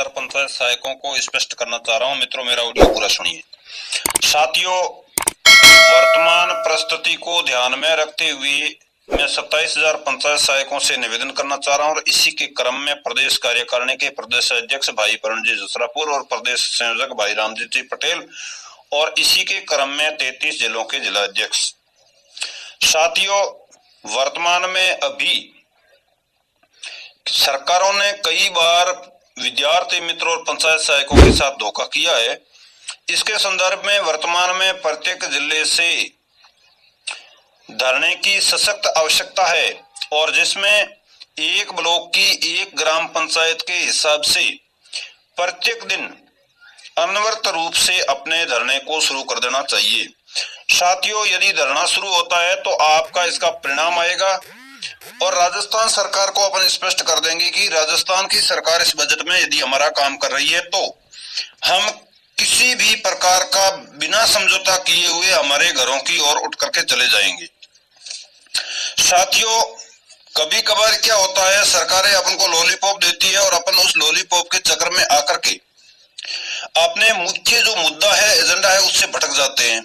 27,000 पंचायत सहायकों को स्पष्ट करना चाह रहा हूं। मित्रों, मेरा ऑडियो पूरा सुनिए। साथियों, वर्तमान परिस्थिति को ध्यान में रखते हुए मैं 27,000 पंचायत सहायकों से निवेदन करना चाह रहा हूं और इसी के क्रम में प्रदेश कार्यकारिणी के प्रदेश अध्यक्ष भाई परमजीत जसरापुर और प्रदेश संयोजक भाई रामजीत जी पटेल और इसी के क्रम में 33 जिलों के जिला अध्यक्ष। साथियों, वर्तमान में अभी सरकारों ने कई बार विद्यार्थी मित्रों और पंचायत सहायकों के साथ धोखा किया है। इसके संदर्भ में वर्तमान में प्रत्येक जिले से धरने की सशक्त आवश्यकता है और जिसमें एक ब्लॉक की एक ग्राम पंचायत के हिसाब से प्रत्येक दिन अनवरत रूप से अपने धरने को शुरू कर देना चाहिए। साथियों, यदि धरना शुरू होता है तो आपका इसका परिणाम आएगा और राजस्थान सरकार को अपन स्पष्ट कर देंगे कि राजस्थान की सरकार इस बजट में यदि हमारा काम कर रही है तो हम किसी भी प्रकार का बिना समझौता किए हुए हमारे घरों की ओर उठ करके चले जाएंगे। साथियों, कभी कभार क्या होता है, सरकारें अपन को लॉलीपॉप देती है और अपन उस लॉलीपॉप के चक्कर में आकर के अपने मुख्य जो मुद्दा है, एजेंडा है, उससे भटक जाते हैं।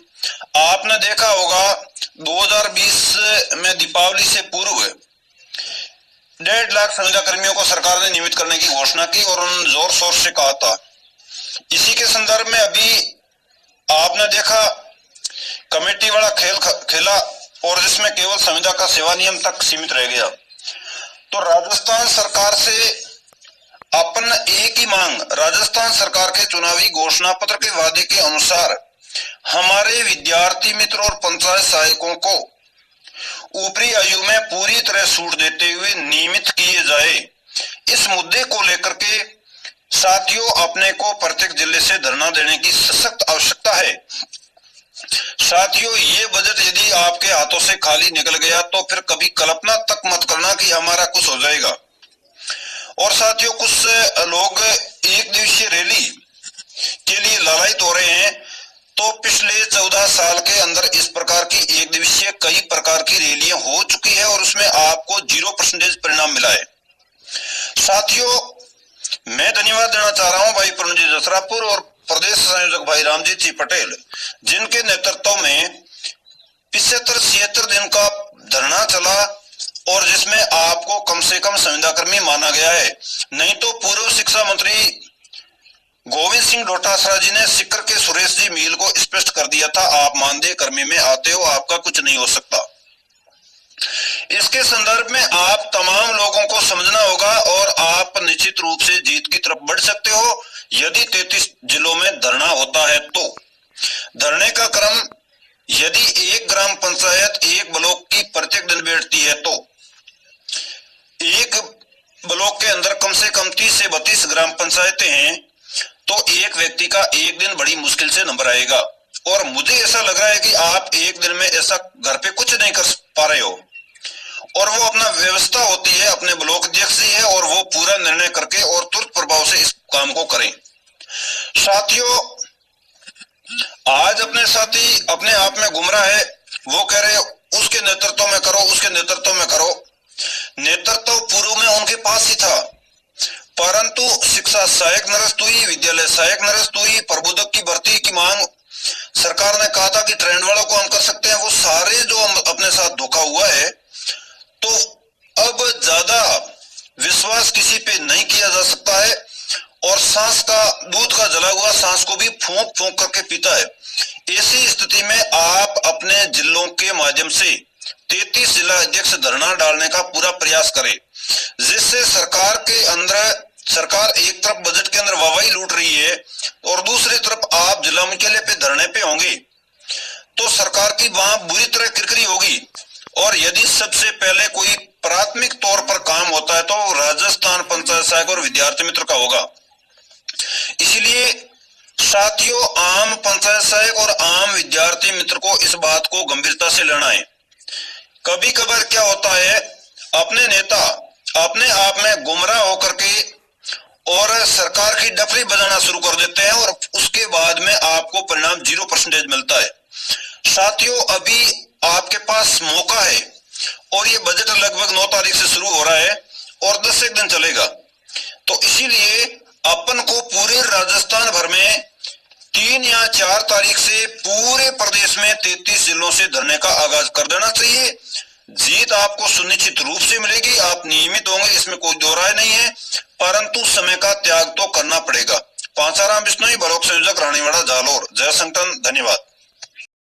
आपने देखा होगा 2020 में दीपावली से पूर्व 1.5 लाख संविदा कर्मियों को सरकार ने नियमित करने की घोषणा की और उन्होंने जोर शोर से कहा था। इसी के संदर्भ में अभी आपने देखा कमेटी वाला खेल खेला और जिसमें केवल संविदा का सेवा नियम तक सीमित रह गया। तो राजस्थान सरकार से अपन एक ही मांग, राजस्थान सरकार के चुनावी घोषणा पत्र के वादे के अनुसार हमारे विद्यार्थी मित्र और पंचायत सहायकों को ऊपरी आयु में पूरी तरह छूट देते हुए नियमित किए जाए। इस मुद्दे को लेकर के साथियों, अपने को प्रत्येक जिले से धरना देने की सशक्त आवश्यकता है। साथियों, ये बजट यदि आपके हाथों से खाली निकल गया तो फिर कभी कल्पना तक मत करना कि हमारा कुछ हो जाएगा। और साथियों, कुछ लोग एक दिवसीय रैली के लिए लालायित हो रहे हैं, तो पिछले 14 साल के अंदर इस प्रकार की एक दिवसीय कई प्रकार की रैलियां हो चुकी है और उसमें आपको 0% परिणाम मिला है। साथियों, मैं धन्यवाद देना चाह रहा हूं भाई परमजीत जसरापुर और प्रदेश संयोजक भाई रामजीत जी पटेल, जिनके नेतृत्व में 75-76 दिन का धरना चला और जिसमें आपको कम से कम संविदाकर्मी माना गया है। नहीं तो पूर्व शिक्षा मंत्री गोविंद सिंह डोटासरा जी ने सिक्कर के सुरेश जी मील को स्पष्ट कर दिया था, आप मानदेय कर्मी में आते हो, आपका कुछ नहीं हो सकता। इसके संदर्भ में आप तमाम लोगों को समझना होगा और आप निश्चित रूप से जीत की तरफ बढ़ सकते हो यदि 33 जिलों में धरना होता है तो। धरने का क्रम, यदि एक ग्राम पंचायत एक ब्लॉक की प्रत्येक दिन बैठती है तो एक ब्लॉक के अंदर कम से कम 30 से 32 ग्राम पंचायतें हैं, तो एक व्यक्ति का एक दिन बड़ी मुश्किल से नंबर आएगा। और मुझे ऐसा लग रहा है कि आप एक दिन में ऐसा घर पे कुछ नहीं कर पा रहे हो और वो अपना व्यवस्था होती है, अपने ब्लॉक अध्यक्ष ही है और वो पूरा निर्णय करके और तुरंत प्रभाव से इस काम को करें। साथियों, आज अपने साथी अपने आप में गुमराह है, वो कह रहे उसके नेतृत्व में करो, उसके नेतृत्व में करो। नेतृत्व पूर्व में उनके पास ही था, परंतु शिक्षा सहायक निरस्त हुई, विद्यालय सहायक निरस्त हुई, प्रबोधक की भर्ती की मांग सरकार ने कहा था कि ट्रेंड वालों को हम कर सकते हैं, वो सारे जो अपने साथ धोखा हुआ है। तो अब ज्यादा विश्वास किसी पे नहीं किया जा सकता है और सांस का, दूध का जला हुआ सांस को भी फूंक फूंक करके पीता है। ऐसी स्थिति में आप अपने जिलों के माध्यम से 33 जिला अध्यक्ष धरना डालने का पूरा प्रयास करें, जिससे सरकार के अंदर, सरकार एक तरफ बजट के अंदर वाहवाही लूट रही है और दूसरी तरफ आप जिला मुख्यालय पे धरने पे होंगे तो सरकार की वहां बुरी तरह किरकिरी होगी। और यदि सबसे पहले कोई प्राथमिक तौर पर काम होता है तो राजस्थान पंचायत सहायक और विद्यार्थी मित्र का होगा। इसीलिए साथियों, आम पंचायत सहायक और आम विद्यार्थी मित्र को इस बात को गंभीरता से लेना है। कभी कभार क्या होता है, अपने नेता अपने आप में गुमराह होकर के और सरकार की डफली बजाना शुरू कर देते हैं और उसके बाद में आपको परिणाम 0% मिलता है। साथियों, अभी आपके पास मौका है और ये बजट लगभग 9 तारीख से शुरू हो रहा है और 10 एक दिन चलेगा। तो इसीलिए अपन को पूरे राजस्थान भर में 3 या 4 तारीख से पूरे प्रदेश में 33 जिलों से धरने का आगाज कर देना चाहिए। जीत आपको सुनिश्चित रूप से मिलेगी, आप नियमित होंगे, इसमें कोई दो राय नहीं है, परंतु समय का त्याग तो करना पड़ेगा। पांचाराम बिश्नोई, बरोक संयोजक, रानीवाड़ा, जालोर। जय संगठन, धन्यवाद।